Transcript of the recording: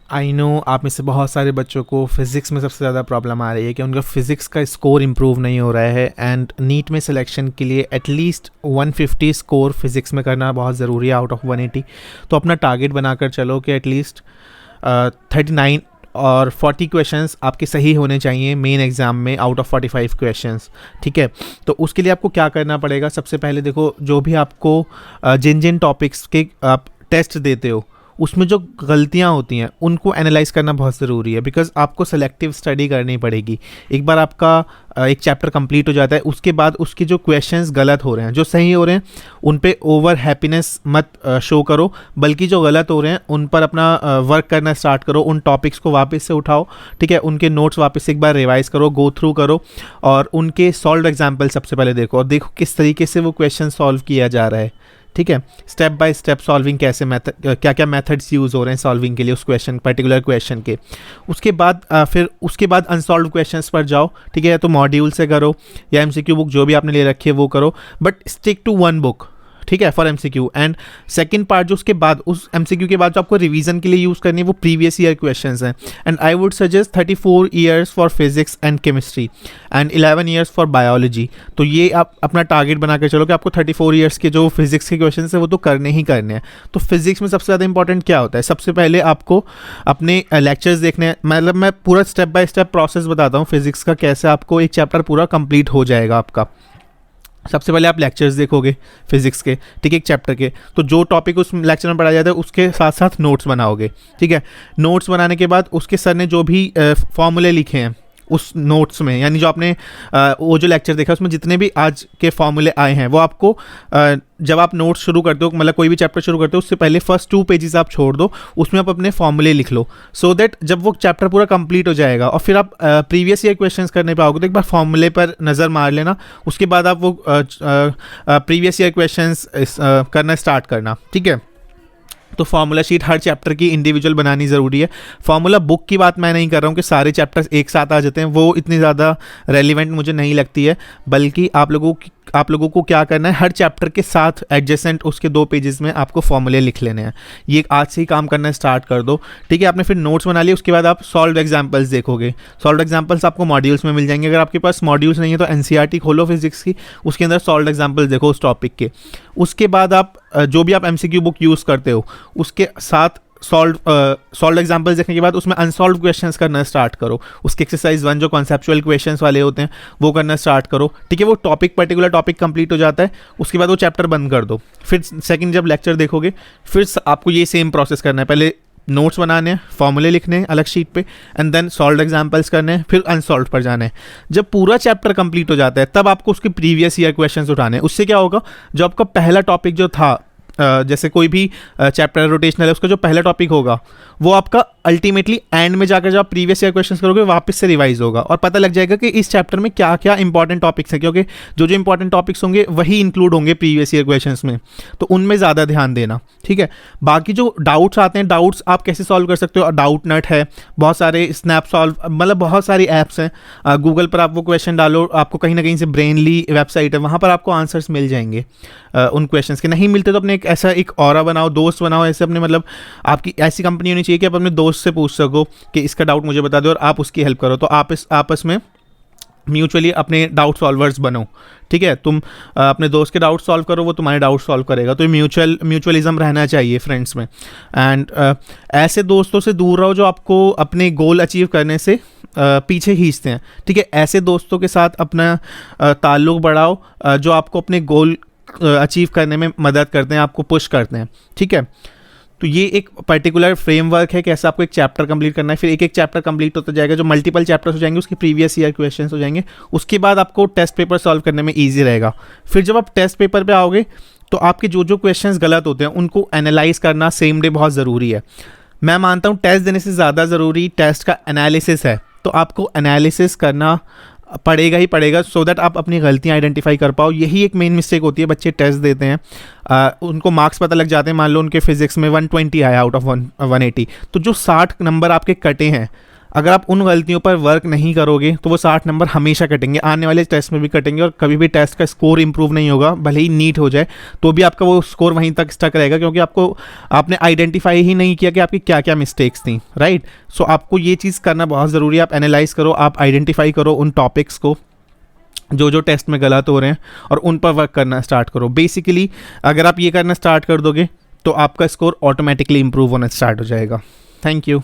I know आप में से बहुत सारे बच्चों को फिज़िक्स में सबसे ज़्यादा प्रॉब्लम आ रही है कि उनका फ़िज़िक्स का स्कोर इम्प्रूव नहीं हो रहा है, एंड नीट में सिलेक्शन के लिए एटलीस्ट 150 स्कोर फिज़िक्स में करना बहुत ज़रूरी है आउट ऑफ 180। तो अपना टारगेट बनाकर चलो कि एटलीस्ट 39 और 40 क्वेश्चंस आपके सही होने चाहिए मेन एग्ज़ाम में आउट ऑफ 45 क्वेश्चंस। ठीक है, तो उसके लिए आपको क्या करना पड़ेगा? सबसे पहले देखो, जो भी आपको जिन जिन टॉपिक्स के आप टेस्ट देते हो उसमें जो गलतियां होती हैं उनको एनालाइज करना बहुत ज़रूरी है, बिकॉज आपको सेलेक्टिव स्टडी करनी पड़ेगी। एक बार आपका एक चैप्टर कंप्लीट हो जाता है, उसके बाद उसके जो क्वेश्चंस गलत हो रहे हैं, जो सही हो रहे हैं उन पे ओवर हैप्पीनेस मत शो करो, बल्कि जो गलत हो रहे हैं उन पर अपना वर्क करना स्टार्ट करो। उन टॉपिक्स को वापस से उठाओ, ठीक है, उनके नोट्स वापस से एक बार रिवाइज करो, गो थ्रू करो, और उनके सॉल्व एग्जाम्पल सबसे पहले देखो और देखो किस तरीके से वो क्वेश्चन सॉल्व किया जा रहा है। ठीक है, स्टेप बाय स्टेप सॉल्विंग कैसे मेथड, क्या क्या मेथड्स यूज़ हो रहे हैं सॉल्विंग के लिए उस क्वेश्चन पर्टिकुलर क्वेश्चन के। उसके बाद फिर उसके बाद अनसॉल्व क्वेश्चंस पर जाओ। ठीक है, तो मॉड्यूल से करो या एमसीक्यू बुक जो भी आपने ले रखी है वो करो, but stick to one book. ठीक है, for MCQ. And second part जो उसके बाद, उस एमसीक्यू के बाद जो आपको रिवीजन के लिए यूज़ करनी है वो प्रीवियस ईयर क्वेश्चंस हैं। And I would suggest 34 years for physics and chemistry and 11 years for biology. तो ये आप अपना टारगेट बना के चलो कि आपको 34 ईयर्स के जो फिजिक्स के क्वेश्चन हैं वो तो करने ही करने हैं। तो फिजिक्स में सबसे ज़्यादा इंपॉर्टेंट क्या होता है? सबसे पहले आपको अपने लेक्चर्स देखने हैं। मतलब मैं पूरा स्टेप बाय स्टेप प्रोसेस बताता हूँ फिजिक्स का, कैसे आपको एक चैप्टर पूरा कंप्लीट हो जाएगा आपका। सबसे पहले आप लेक्चर्स देखोगे फिजिक्स के, ठीक है, एक चैप्टर के। तो जो टॉपिक उस लेक्चर में पढ़ाया जाता है उसके साथ साथ नोट्स बनाओगे। ठीक है, नोट्स बनाने के बाद उसके सर ने जो भी फॉर्मूले लिखे हैं उस नोट्स में, यानी जो आपने वो जो लेक्चर देखा उसमें जितने भी आज के फॉर्मूले आए हैं वो आपको जब आप नोट्स शुरू करते हो, मतलब कोई भी चैप्टर शुरू करते हो उससे पहले फर्स्ट 2 पेजेस आप छोड़ दो, उसमें आप अपने फॉर्मूले लिख लो, सो दैट जब वो चैप्टर पूरा कंप्लीट हो जाएगा और फिर आप प्रीवियस ईयर क्वेश्चंस करने पे आओगे तो एक बार फॉर्मूले पर नज़र मार लेना। उसके बाद आप वो प्रीवियस ईयर क्वेश्चंस करना स्टार्ट करना। ठीक है, तो फार्मूला शीट हर चैप्टर की इंडिविजुअल बनानी ज़रूरी है। फार्मूला बुक की बात मैं नहीं कर रहा हूँ कि सारे चैप्टर्स एक साथ आ जाते हैं, वो इतनी ज़्यादा रेलिवेंट मुझे नहीं लगती है, बल्कि आप लोगों को क्या करना है, हर चैप्टर के साथ एडजेसेंट उसके 2 पेजेस में आपको फॉर्मूले लिख लेने हैं। ये आज से ही काम करना स्टार्ट कर दो। ठीक है, आपने फिर नोट्स बना लिए, उसके बाद आप सॉल्व एग्जाम्पल्स देखोगे। सॉल्व एग्जाम्पल्स आपको मॉड्यूल्स में मिल जाएंगे। अगर आपके पास मॉड्यूल्स नहीं है तो एनसीईआरटी खोलो फिजिक्स की, उसके अंदर सॉल्व एग्जाम्पल्स देखो उस टॉपिक के। उसके बाद आप जो भी आप एमसीक्यू बुक यूज़ करते हो उसके साथ सॉल्व एग्जाम्पल्स देखने के बाद उसमें अनसॉल्व क्वेश्चंस करना स्टार्ट करो। उसके एक्सरसाइज 1 जो कॉन्सेप्चुअल क्वेश्चंस वाले होते हैं वो करना स्टार्ट करो। ठीक है, वो पर्टिकुलर टॉपिक कंप्लीट हो जाता है, उसके बाद वो चैप्टर बंद कर दो। फिर सेकंड जब लेक्चर देखोगे फिर आपको ये सेम प्रोसेस करना है। पहले नोट्स बनाने हैं, फॉर्मूले लिखने हैं अलग शीट पे, एंड देन सॉल्व एग्जाम्पल्स करने हैं, फिर अनसॉल्व पर जाना है। जब पूरा चैप्टर कंप्लीट हो जाता है तब आपको उसके प्रीवियस ईयर क्वेश्चंस उठाने हैं। उससे क्या होगा, जो आपका पहला टॉपिक जो था, जैसे कोई भी चैप्टर रोटेशनल है उसका जो पहला टॉपिक होगा वो आपका अल्टीमेटली एंड में जाकर जब आप प्रीवियस ईयर क्वेश्चंस करोगे वापस से रिवाइज होगा और पता लग जाएगा कि इस चैप्टर में क्या क्या इंपॉर्टेंट टॉपिक्स हैं, क्योंकि जो जो इंपॉर्टेंट टॉपिक्स होंगे वही इंक्लूड होंगे प्रीवियस ईयर क्वेश्चंस में, तो उनमें ज़्यादा ध्यान देना। ठीक है, बाकी जो डाउट्स आते हैं, डाउट्स आप कैसे सॉल्व कर सकते हो? डाउट नट है, बहुत सारे स्नैप सॉल्व, मतलब बहुत सारी ऐप्स हैं। गूगल पर आप वो क्वेश्चन डालो, आपको कहीं ना कहीं से ब्रेनली वेबसाइट है, वहाँ पर आपको आंसर्स मिल जाएंगे उन क्वेश्चंस के। नहीं मिलते तो अपने एक ऑरा बनाओ, दोस्त बनाओ ऐसे अपने, मतलब आपकी ऐसी कंपनी होनी चाहिए कि आप अपने दोस्त से पूछ सको कि इसका डाउट मुझे बता दो और आप उसकी हेल्प करो। तो आप आपस में म्यूचुअली अपने डाउट सॉल्वर्स बनो। ठीक है, तुम अपने दोस्त के डाउट सॉल्व करो, वो तुम्हारे डाउट सॉल्व करेगा। तो म्यूचुअलिज्म रहना चाहिए फ्रेंड्स में। एंड ऐसे दोस्तों से दूर रहो जो आपको अपने गोल अचीव करने से पीछे खींचते हैं। ठीक है, ऐसे दोस्तों के साथ अपना ताल्लुक बढ़ाओ जो आपको अपने गोल अचीव करने में मदद करते हैं, आपको पुश करते हैं। ठीक है, तो ये एक पर्टिकुलर फ्रेमवर्क है कैसे आपको एक चैप्टर कंप्लीट करना है। फिर एक चैप्टर कंप्लीट होता जाएगा, जो मल्टीपल चैप्टर्स हो जाएंगे उसके प्रीवियस ईयर क्वेश्चंस हो जाएंगे। उसके बाद आपको टेस्ट पेपर सॉल्व करने में ईजी रहेगा। फिर जब आप टेस्ट पेपर पे आओगे तो आपके जो जो क्वेश्चंस गलत होते हैं उनको एनालाइज करना सेम डे बहुत ज़रूरी है। मैं मानता हूँ टेस्ट देने से ज़्यादा ज़रूरी टेस्ट का एनालिसिस है, तो आपको एनालिसिस करना पड़ेगा ही पड़ेगा, सो दैट आप अपनी गलतियां आइडेंटिफाई कर पाओ। यही एक मेन मिस्टेक होती है, बच्चे टेस्ट देते हैं, उनको मार्क्स पता लग जाते हैं, मान लो उनके फिजिक्स में 120 आया आउट ऑफ 180, तो जो 60 नंबर आपके कटे हैं अगर आप उन गलतियों पर वर्क नहीं करोगे तो वो 60 नंबर हमेशा कटेंगे, आने वाले टेस्ट में भी कटेंगे, और कभी भी टेस्ट का स्कोर इंप्रूव नहीं होगा। भले ही नीट हो जाए तो भी आपका वो स्कोर वहीं तक स्टक रहेगा, क्योंकि आपने आइडेंटिफाई ही नहीं किया कि आपकी क्या क्या मिस्टेक्स थी, राइट। सो आपको ये चीज़ करना बहुत ज़रूरी है। आप एनालाइज करो, आप आइडेंटिफाई करो उन टॉपिक्स को जो जो टेस्ट में गलत हो रहे हैं, और उन पर वर्क करना स्टार्ट करो। बेसिकली अगर आप ये करना स्टार्ट कर दोगे तो आपका स्कोर ऑटोमेटिकली इंप्रूव होना स्टार्ट हो जाएगा। Thank you.